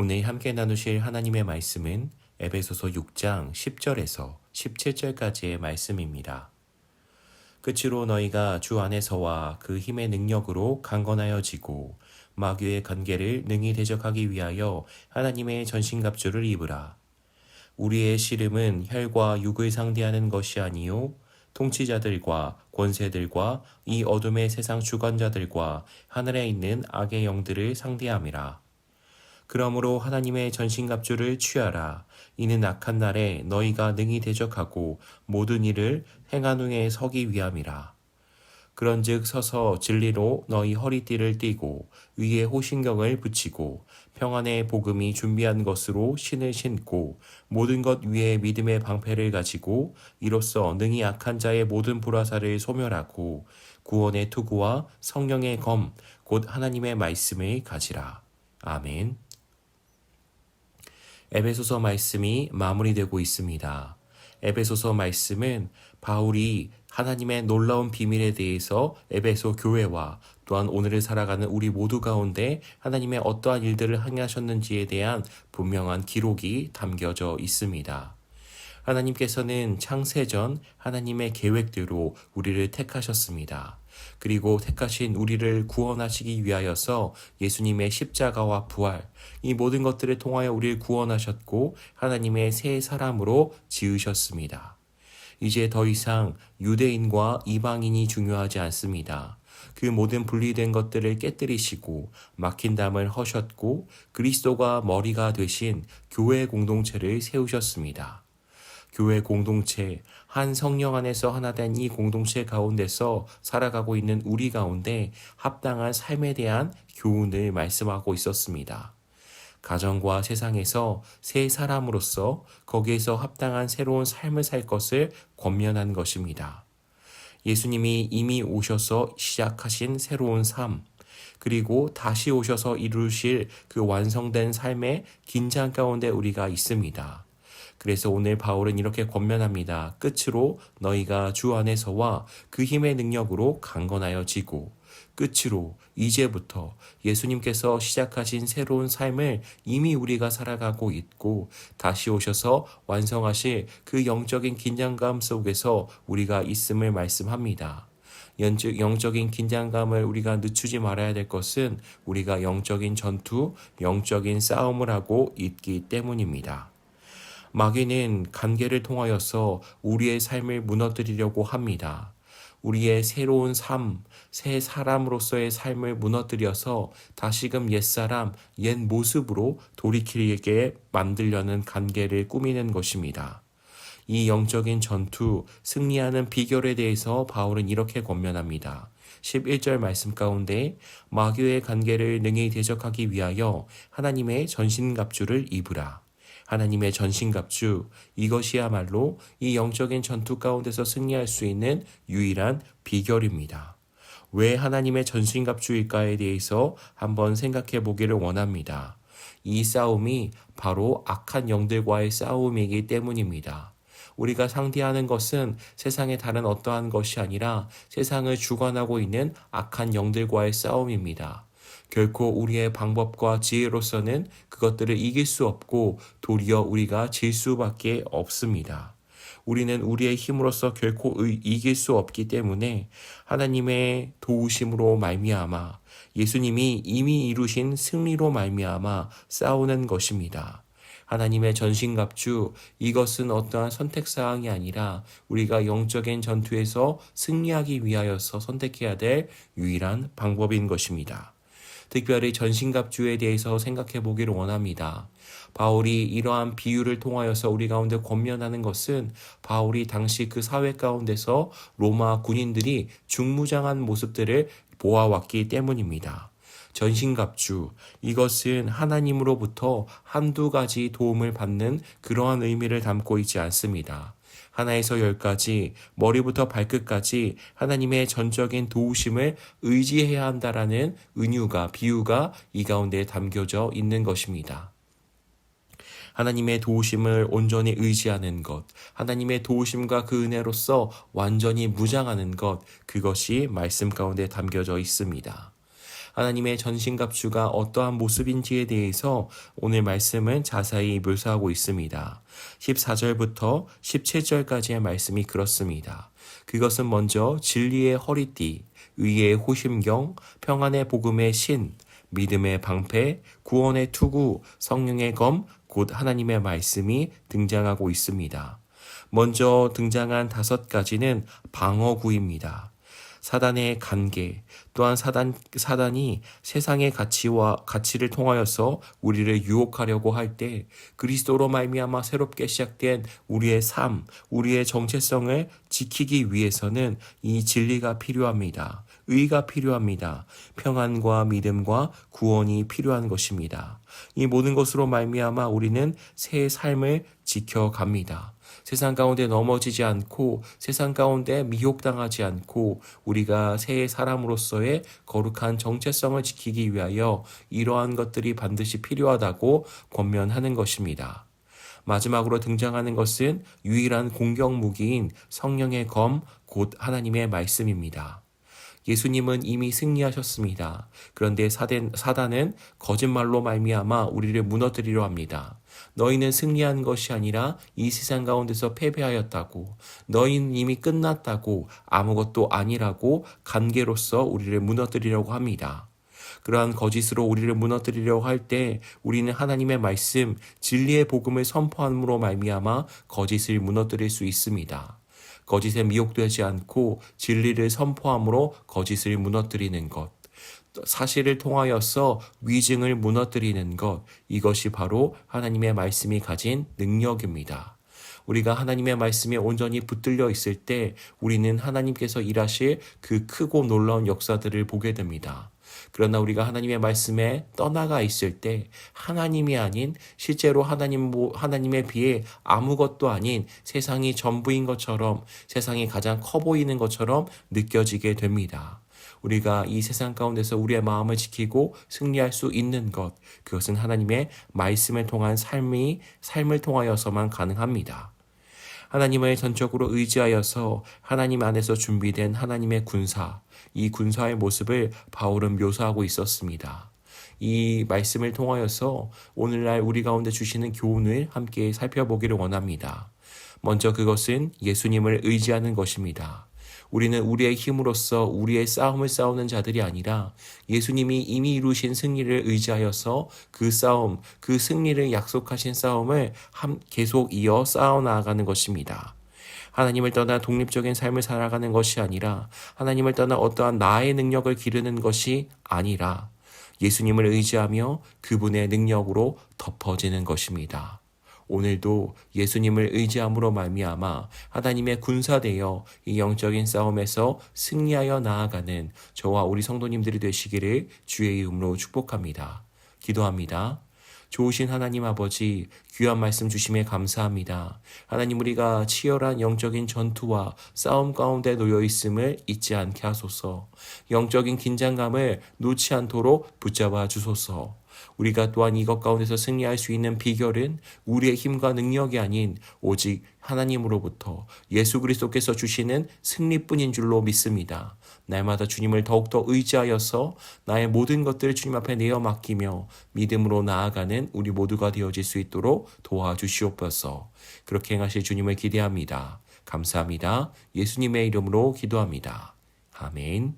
오늘 함께 나누실 하나님의 말씀은 에베소서 6장 10절에서 17절까지의 말씀입니다. 끝으로 너희가 주 안에서와 그 힘의 능력으로 강건하여지고 마귀의 관계를 능히 대적하기 위하여 하나님의 전신갑주를 입으라. 우리의 씨름은 혈과 육을 상대하는 것이 아니요 통치자들과 권세들과 이 어둠의 세상 주관자들과 하늘에 있는 악의 영들을 상대함이라. 그러므로 하나님의 전신갑주를 취하라. 이는 악한 날에 너희가 능히 대적하고 모든 일을 행한 후에 서기 위함이라. 그런즉 서서 진리로 너희 허리띠를 띠고 위에 호신경을 붙이고 평안의 복음이 준비한 것으로 신을 신고 모든 것 위에 믿음의 방패를 가지고 이로써 능히 악한 자의 모든 불화살을 소멸하고 구원의 투구와 성령의 검 곧 하나님의 말씀을 가지라. 아멘. 에베소서 말씀이 마무리되고 있습니다. 에베소서 말씀은 바울이 하나님의 놀라운 비밀에 대해서 에베소 교회와 또한 오늘을 살아가는 우리 모두 가운데 하나님의 어떠한 일들을 행하셨는지에 대한 분명한 기록이 담겨져 있습니다. 하나님께서는 창세전 하나님의 계획대로 우리를 택하셨습니다. 그리고 택하신 우리를 구원하시기 위하여서 예수님의 십자가와 부활, 이 모든 것들을 통하여 우리를 구원하셨고 하나님의 새 사람으로 지으셨습니다. 이제 더 이상 유대인과 이방인이 중요하지 않습니다. 그 모든 분리된 것들을 깨뜨리시고 막힌 담을 허셨고 그리스도가 머리가 되신 교회 공동체를 세우셨습니다. 교회 공동체, 한 성령 안에서 하나 된 이 공동체 가운데서 살아가고 있는 우리 가운데 합당한 삶에 대한 교훈을 말씀하고 있었습니다. 가정과 세상에서 새 사람으로서 거기에서 합당한 새로운 삶을 살 것을 권면한 것입니다. 예수님이 이미 오셔서 시작하신 새로운 삶, 그리고 다시 오셔서 이루실 그 완성된 삶의 긴장 가운데 우리가 있습니다. 그래서 오늘 바울은 이렇게 권면합니다. 끝으로 너희가 주 안에서와 그 힘의 능력으로 강건하여지고 끝으로 이제부터 예수님께서 시작하신 새로운 삶을 이미 우리가 살아가고 있고 다시 오셔서 완성하실 그 영적인 긴장감 속에서 우리가 있음을 말씀합니다. 영적인 긴장감을 우리가 늦추지 말아야 될 것은 우리가 영적인 전투, 영적인 싸움을 하고 있기 때문입니다. 마귀는 관계를 통하여서 우리의 삶을 무너뜨리려고 합니다. 우리의 새로운 삶, 새 사람으로서의 삶을 무너뜨려서 다시금 옛사람, 옛 모습으로 돌이키게 만들려는 관계를 꾸미는 것입니다. 이 영적인 전투, 승리하는 비결에 대해서 바울은 이렇게 권면합니다. 11절 말씀 가운데 마귀의 관계를 능히 대적하기 위하여 하나님의 전신갑주를 입으라. 하나님의 전신갑주, 이것이야말로 이 영적인 전투 가운데서 승리할 수 있는 유일한 비결입니다. 왜 하나님의 전신갑주일까에 대해서 한번 생각해 보기를 원합니다. 이 싸움이 바로 악한 영들과의 싸움이기 때문입니다. 우리가 상대하는 것은 세상의 다른 어떠한 것이 아니라 세상을 주관하고 있는 악한 영들과의 싸움입니다. 결코 우리의 방법과 지혜로서는 그것들을 이길 수 없고 도리어 우리가 질 수밖에 없습니다. 우리는 우리의 힘으로서 결코 이길 수 없기 때문에 하나님의 도우심으로 말미암아 예수님이 이미 이루신 승리로 말미암아 싸우는 것입니다. 하나님의 전신갑주, 이것은 어떠한 선택사항이 아니라 우리가 영적인 전투에서 승리하기 위하여서 선택해야 될 유일한 방법인 것입니다. 특별히 전신갑주에 대해서 생각해 보기를 원합니다. 바울이 이러한 비유를 통하여서 우리 가운데 권면하는 것은 바울이 당시 그 사회 가운데서 로마 군인들이 중무장한 모습들을 보아왔기 때문입니다. 전신갑주, 이것은 하나님으로부터 한두 가지 도움을 받는 그러한 의미를 담고 있지 않습니다. 하나에서 열까지 머리부터 발끝까지 하나님의 전적인 도우심을 의지해야 한다라는 은유가 비유가 이 가운데 담겨져 있는 것입니다. 하나님의 도우심을 온전히 의지하는 것, 하나님의 도우심과 그 은혜로서 완전히 무장하는 것, 그것이 말씀 가운데 담겨져 있습니다. 하나님의 전신갑주가 어떠한 모습인지에 대해서 오늘 말씀은 자세히 묘사하고 있습니다. 14절부터 17절까지의 말씀이 그렇습니다. 그것은 먼저 진리의 허리띠, 의의 호심경, 평안의 복음의 신, 믿음의 방패, 구원의 투구, 성령의 검, 곧 하나님의 말씀이 등장하고 있습니다. 먼저 등장한 5가지는 방어구입니다. 사단의 관계, 또한 사단이 세상의 가치를 통하여서 우리를 유혹하려고 할 때 그리스도로 말미암아 새롭게 시작된 우리의 삶, 우리의 정체성을 지키기 위해서는 이 진리가 필요합니다. 의가 필요합니다. 평안과 믿음과 구원이 필요한 것입니다. 이 모든 것으로 말미암아 우리는 새 삶을 지켜갑니다. 세상 가운데 넘어지지 않고 세상 가운데 미혹당하지 않고 우리가 새 사람으로서의 거룩한 정체성을 지키기 위하여 이러한 것들이 반드시 필요하다고 권면하는 것입니다. 마지막으로 등장하는 것은 유일한 공격 무기인 성령의 검, 곧 하나님의 말씀입니다. 예수님은 이미 승리하셨습니다. 그런데 사단은 거짓말로 말미암아 우리를 무너뜨리려 합니다. 너희는 승리한 것이 아니라 이 세상 가운데서 패배하였다고, 너희는 이미 끝났다고, 아무것도 아니라고 관계로서 우리를 무너뜨리려고 합니다. 그러한 거짓으로 우리를 무너뜨리려고 할 때 우리는 하나님의 말씀, 진리의 복음을 선포함으로 말미암아 거짓을 무너뜨릴 수 있습니다. 거짓에 미혹되지 않고 진리를 선포함으로 거짓을 무너뜨리는 것, 사실을 통하여서 위증을 무너뜨리는 것, 이것이 바로 하나님의 말씀이 가진 능력입니다. 우리가 하나님의 말씀에 온전히 붙들려 있을 때 우리는 하나님께서 일하실 그 크고 놀라운 역사들을 보게 됩니다. 그러나 우리가 하나님의 말씀에 떠나가 있을 때 하나님이 아닌 실제로 하나님에 비해 아무것도 아닌 세상이 전부인 것처럼, 세상이 가장 커 보이는 것처럼 느껴지게 됩니다. 우리가 이 세상 가운데서 우리의 마음을 지키고 승리할 수 있는 것, 그것은 하나님의 말씀을 통한 삶을 통하여서만 가능합니다. 하나님을 전적으로 의지하여서 하나님 안에서 준비된 하나님의 군사, 이 군사의 모습을 바울은 묘사하고 있었습니다. 이 말씀을 통하여서 오늘날 우리 가운데 주시는 교훈을 함께 살펴보기를 원합니다. 먼저 그것은 예수님을 의지하는 것입니다. 우리는 우리의 힘으로써 우리의 싸움을 싸우는 자들이 아니라 예수님이 이미 이루신 승리를 의지하여서 그 싸움, 그 승리를 약속하신 싸움을 계속 이어 싸워 나아가는 것입니다. 하나님을 떠나 독립적인 삶을 살아가는 것이 아니라 하나님을 떠나 어떠한 나의 능력을 기르는 것이 아니라 예수님을 의지하며 그분의 능력으로 덮어지는 것입니다. 오늘도 예수님을 의지함으로 말미암아 하나님의 군사되어 이 영적인 싸움에서 승리하여 나아가는 저와 우리 성도님들이 되시기를 주의 이름으로 축복합니다. 기도합니다. 좋으신 하나님 아버지, 귀한 말씀 주심에 감사합니다. 하나님, 우리가 치열한 영적인 전투와 싸움 가운데 놓여 있음을 잊지 않게 하소서. 영적인 긴장감을 놓지 않도록 붙잡아 주소서. 우리가 또한 이것 가운데서 승리할 수 있는 비결은 우리의 힘과 능력이 아닌 오직 하나님으로부터 예수 그리스도께서 주시는 승리뿐인 줄로 믿습니다. 날마다 주님을 더욱더 의지하여서 나의 모든 것들을 주님 앞에 내어 맡기며 믿음으로 나아가는 우리 모두가 되어질 수 있도록 도와주시옵소서. 그렇게 행하실 주님을 기대합니다. 감사합니다. 예수님의 이름으로 기도합니다. 아멘.